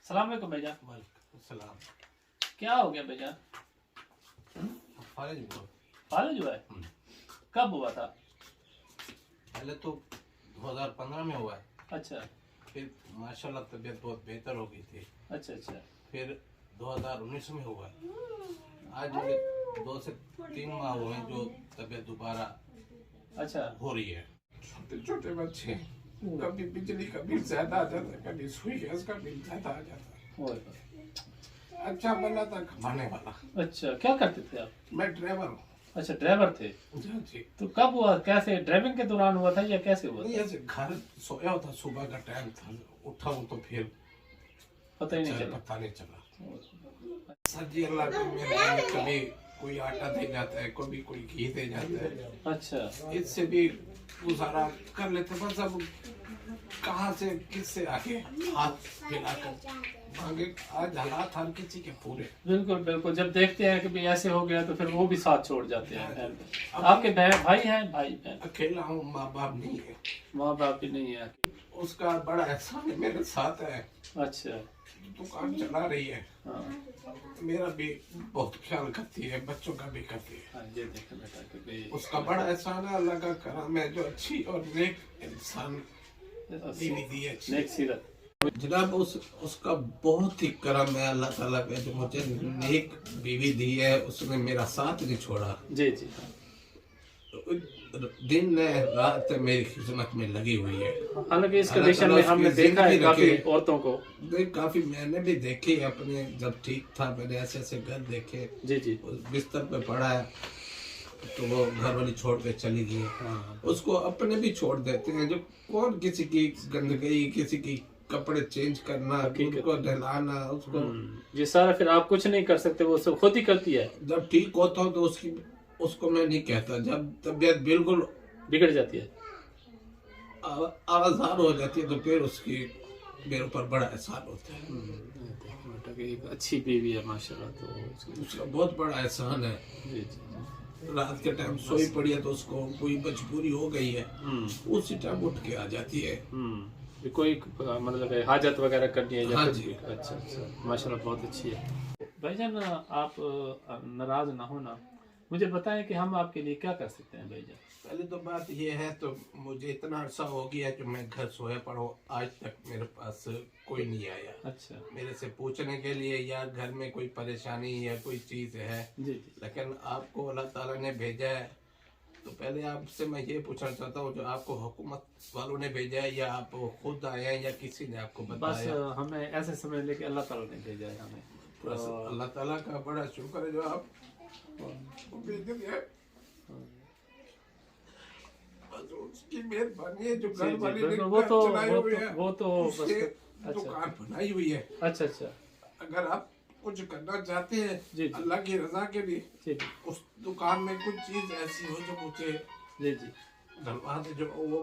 सलाम अलैकुम भाईजान। वालेकुम सलाम। क्या हो गया भाईजान? फालिज हुआ है? कब हुआ था? पहले तो 2015 में हुआ है, अच्छा फिर माशाल्लाह तबीयत बहुत बेहतर हो गई थी। अच्छा अच्छा। फिर 2019 में हुआ है। आज मुझे 2 से 3 माह हुए हैं जो तबीयत दोबारा अच्छा हो रही है। छोटे छोटे बच्चे, कभी बिजली का बिल ज्यादा आ जाता है, कभी सुई गैस का बिल ज्यादा आ जाता है। ओए। अच्छा बना था कमाने वाला। अच्छा, क्या करते थे आप? मैं ड्राइवर हूँ। अच्छा, ड्राइवर थे। जी जी। तो कब हुआ, कैसे ड्राइविंग के दौरान हुआ था या कैसे हुआ नहीं, था? ऐसे घर सोया होता, सुबह का टाइम था, उठा हूँ तो फिर पता ही नहीं चला। पता नहीं चला। सब्जी अल्लाह की मेहरबानी, कभी कोई आटा दे जाता है, कभी कोई घी दे जाता है। अच्छा, इससे भी गुजारा कर लेते। बस अब कहाँ से किससे आके हाथ फैलाकर मांगे। आज हालात हर किसी के पूरे। बिल्कुल बिल्कुल। जब देखते हैं कि भाई ऐसे हो गया तो फिर वो भी साथ छोड़ जाते हैं। आपके भाई हैं? भाई बहन? अकेला हूँ, माँ बाप नहीं है। माँ बाप भी नहीं है? उसका बड़ा एहसान है, मेरे साथ है। अच्छा। दुकान चला रही है। हाँ मेरा भी बहुत ख्याल करती है, बच्चों का भी करती है। हाँ, ये देखें बेटा कि भाई उसका बड़ा एहसान है, अल्लाह का करम है जो अच्छी और नेक इंसान बीवी दी है। नेक सीरत। जनाब उसका बहुत ही करम है अल्लाह ताला का जो मुझे नेक बीवी दी है। उसने मेरा साथ नहीं छोड़ा। जी जी। दिन रात मेरी खिदमत में लगी हुई है। हालांकि इस कंडीशन में हमने देखा है काफी औरतों को। काफी मैंने भी देखे अपने, जब ठीक था मैंने ऐसे ऐसे घर देखे। जी जी। बिस्तर पे पड़ा है तो वो घर वाली छोड़ के चली गई। हाँ। उसको अपने भी छोड़ देते हैं। जो कौन किसी की गंदगी, किसी की कपड़े चेंज करना, उसको नहलाना, उसको ये सारा फिर आप कुछ नहीं कर सकते, वो सब खुद ही करती है। जब ठीक होता हो तो उसको मैं नहीं कहता। जब तबीयत बिल्कुल बिगड़ जाती है, आवाज़ार हो जाती है तो फिर उसकी मेरे ऊपर बड़ा एहसान होता है। एक अच्छी बीवी है माशाल्लाह, तो उसका बहुत बड़ा एहसान है। जी जी। रात के टाइम सोई पड़ी है तो उसको कोई मजबूरी हो गई है, उसी टाइम उठ के आ जाती है। कोई मतलब हाजत वगैरह करनी है या हाँ कुछ जी। भी। अच्छा अच्छा, माशाल्लाह बहुत अच्छी है। भाईजान आप नाराज ना हो ना, मुझे बताएं कि हम आपके लिए क्या कर सकते हैं भाईजान। पहले तो बात ये है, तो मुझे इतना अरसा हो गया कि मैं घर सोया पड़ा हूँ, आज तक मेरे पास कोई नहीं आया। अच्छा। मेरे से पूछने के लिए यार घर में कोई परेशानी है, कोई चीज़ है। जी जी। लेकिन आपको अल्लाह ताला ने भेजा है, तो पहले आपसे मैं ये पूछना चाहता हूँ, जो आपको हुकूमत वालों ने भेजा है या आप खुद आए हैं या किसी ने आपको बस बताया? हमें ऐसे समझ लेके अल्लाह ताला ने भेजा है हमें। बस अल्लाह ताला का बड़ा शुक्र है जो आप भेज दिया। बस उसकी मेहरबानी है जो घर वाली ने चलाई हुई है, वो तो बस। अच्छा दुकान बनाई हुई है। अच्छा अच्छा। अगर आप कुछ करना चाहते हैं जी। अल्लाह की रजा के लिए, जी उस दुकान में कुछ चीज ऐसी हो जो मुझे जी जी। धनवा दे, जो वो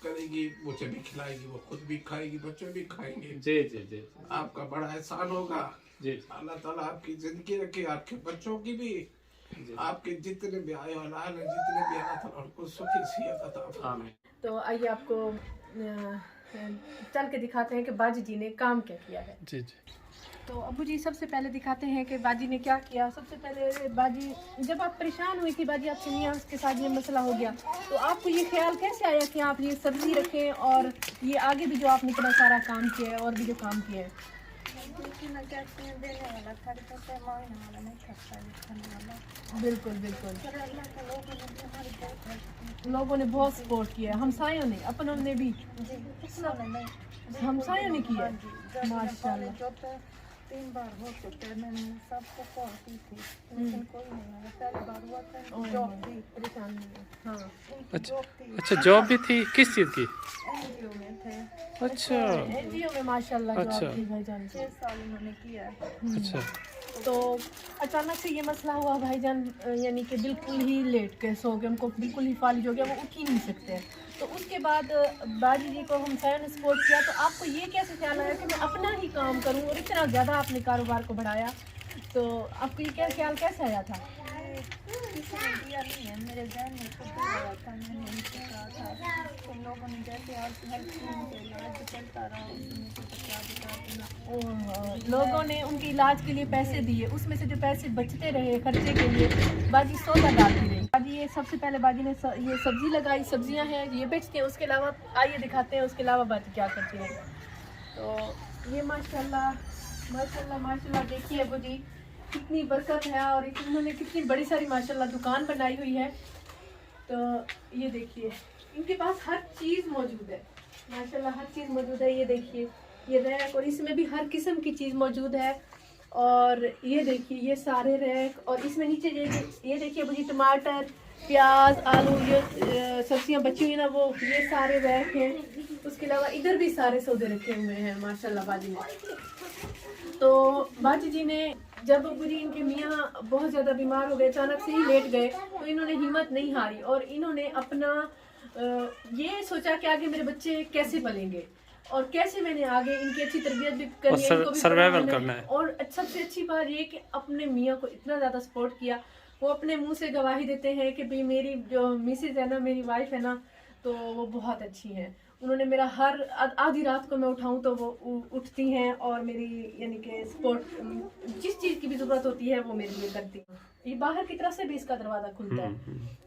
करेगी, मुझे भी खिलाएगी, वो खुद भी खाएगी, बच्चे भी खाएंगे। जी जी जी। आपका बड़ा एहसान होगा। जी। अल्लाह ताला आपकी जिंदगी रखे, आपके बच्चों की भी, आपके जितने भी आए औलाद हैं, जितने भी अल्लाह ताला उनको सुखी सेहत अता फरमाए। तो आइए आपको चल के दिखाते हैं कि बाजी जी ने काम क्या किया है। जी जी। तो अबू जी सबसे पहले दिखाते हैं कि बाजी ने क्या किया। सबसे पहले बाजी, जब आप परेशान हुई थी बाजी, आपसे मियाँ के साथ ये मसला हो गया, तो आपको ये ख्याल कैसे आया कि आप ये सब्जी रखें और ये आगे भी जो आपने इतना सारा काम किया है और भी जो काम किया है? बिल्कुल बिल्कुल। लोगों ने बहुत सपोर्ट किया, हमसायों ने, अपनों ने भी, हमसायों ने किया माशाल्लाह। 3 बार हो चुके हैं, मैंने सबको कहती थी लेकिन कोई नहीं आया। पहली बार हुआ था जॉब थी, परेशान नहीं। हाँ अच्छा अच्छा, जॉब भी थी, किस चीज़ की? एनजीओ में थे। अच्छा एनजीओ में माशाल्लाह अच्छा। जॉब की भाईजान। 6 साल उन्होंने किया है। अच्छा। तो अचानक से ये मसला हुआ भाईजान, यानी कि बिल्कुल ही लेट के सो गए, उनको बिल्कुल ही फालिज हो गया, वो उठ ही नहीं सकते। तो उसके बाद बाजी जी को हम सायों ने सपोर्ट किया। तो आपको ये कैसे ख्याल आया कि मैं अपना ही काम करूं, और इतना ज़्यादा आपने कारोबार को बढ़ाया, तो आपको ये क्या ख्याल कैसे आया था? किसी ने आइडिया नहीं है, मेरे जहन में खुद ही लगा था, मैंने उनसे कहा था तुम लोगों ने जैसे हेल्प की उनके इलाज चलता रहा, मुझे बता देना। लोगों ने उनके इलाज के लिए पैसे दिए, उसमें से जो पैसे बचते रहे खर्चे के लिए बाजी सौदा डालती रही। बाजी ये सबसे पहले बाजी ने ये सब्जी लगाई, सब्जियां हैं ये बेचते हैं। उसके अलावा आइए दिखाते हैं उसके अलावा बाजी क्या करती है। तो ये माशाल्लाह माशाल्लाह माशाल्लाह देखिए अबू जी कितनी बरकत है और इन्होंने कितनी बड़ी सारी माशाल्लाह दुकान बनाई हुई है। तो ये देखिए इनके पास हर चीज़ मौजूद है माशाल्लाह, हर चीज़ मौजूद है। ये देखिए ये रैक और इसमें भी हर किस्म की चीज़ मौजूद है। और ये देखिए ये सारे रैक और इसमें नीचे ये देखिए मुझे टमाटर प्याज आलू ये सब्जियां बची हुई ना वो ये सारे रैक हैं। उसके अलावा इधर भी सारे सौदे रखे हुए हैं माशाल्लाह बाजी ने। तो बाजी जी ने जब अबू जी इनके मियाँ बहुत ज़्यादा बीमार हो गए, अचानक से ही लेट गए, तो इन्होंने हिम्मत नहीं हारी और इन्होंने अपना ये सोचा कि आगे मेरे बच्चे कैसे पलेंगे और कैसे मैंने आगे इनकी अच्छी तरबियत भी करनी है, इनको भी सर्वाइवल करना है। और सबसे अच्छी बात ये कि अपने मियाँ को इतना ज़्यादा सपोर्ट किया। वो अपने मुंह से गवाही देते हैं कि भाई मेरी जो मिसेज है ना, मेरी वाइफ है ना, तो वो बहुत अच्छी हैं। उन्होंने मेरा हर आधी रात को मैं उठाऊं तो वो उठती हैं और मेरी यानी कि सपोर्ट जिस चीज़ की भी ज़रूरत होती है वो मेरे लिए करती हैं। ये बाहर की तरफ से भी इसका दरवाज़ा खुलता है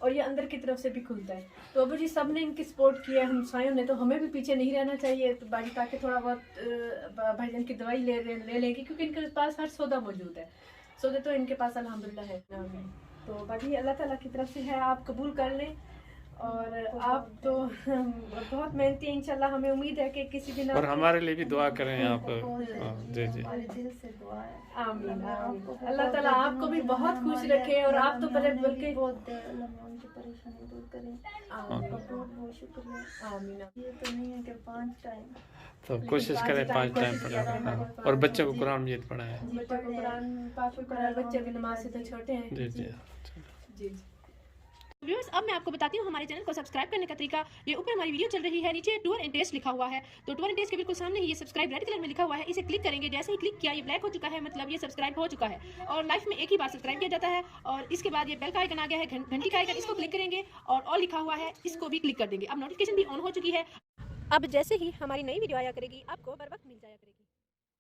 और ये अंदर की तरफ से भी खुलता है। तो अबू जी सब ने इनकी सपोर्ट किया है, हमसायों ने, तो हमें भी पीछे नहीं रहना चाहिए। तो बाकी ताकि थोड़ा बहुत भाईजान की दवाई ले लेंगे क्योंकि इनके पास हर सौदा मौजूद है। सौदे तो इनके पास अल्हम्दुलिल्लाह है। तो बाकी अल्लाह ताला की तरफ से है, आप कबूल कर लें। और आप तो बहुत मेहनती हैं, इंशाल्लाह हमें उम्मीद है कि किसी दिन और हमारे लिए भी दुआ करें आप। जी जी दिल से दुआ है। आमीन आमीन। अल्लाह ताला आपको भी बहुत खुश रखे और आप तो बल्कि बहुत उनकी परेशानी दूर करें। आपका बहुत शुक्रिया। आमीन। ये तो नहीं है कि 5 टाइम, तो कोशिश करें 5 टाइम पढ़ें और बच्चों को कुरान मजीद पढ़ाएं। बच्चों को कुरान पाक पढ़ाएं, बच्चे भी नमाज से तो छोटे हैं। जी जी जी। व्यूअर्स अब मैं आपको बताती हूँ हमारे चैनल को सब्सक्राइब करने का तरीका। ये ऊपर हमारी वीडियो चल रही है, नीचे टूर एंड टेस्ट लिखा हुआ है, तो टूर एंड टेस्ट के बिल्कुल सामने ही ये सब्सक्राइब रेड कलर में लिखा हुआ है, इसे क्लिक करेंगे। जैसे ही क्लिक किया ये ब्लैक हो चुका है, मतलब ये सब्सक्राइब हो चुका है और लाइफ में एक ही बार सब्सक्राइब किया जाता है। और इसके बाद ये बेल का आइकन आ गया है, घंटी का आइकन, इसको क्लिक करेंगे और ऑल लिखा हुआ है इसको भी क्लिक कर देंगे। अब नोटिफिकेशन भी ऑन हो चुकी है। अब जैसे ही हमारी नई वीडियो आया करेगी आपको बर वक्त मिल जाया करेगी।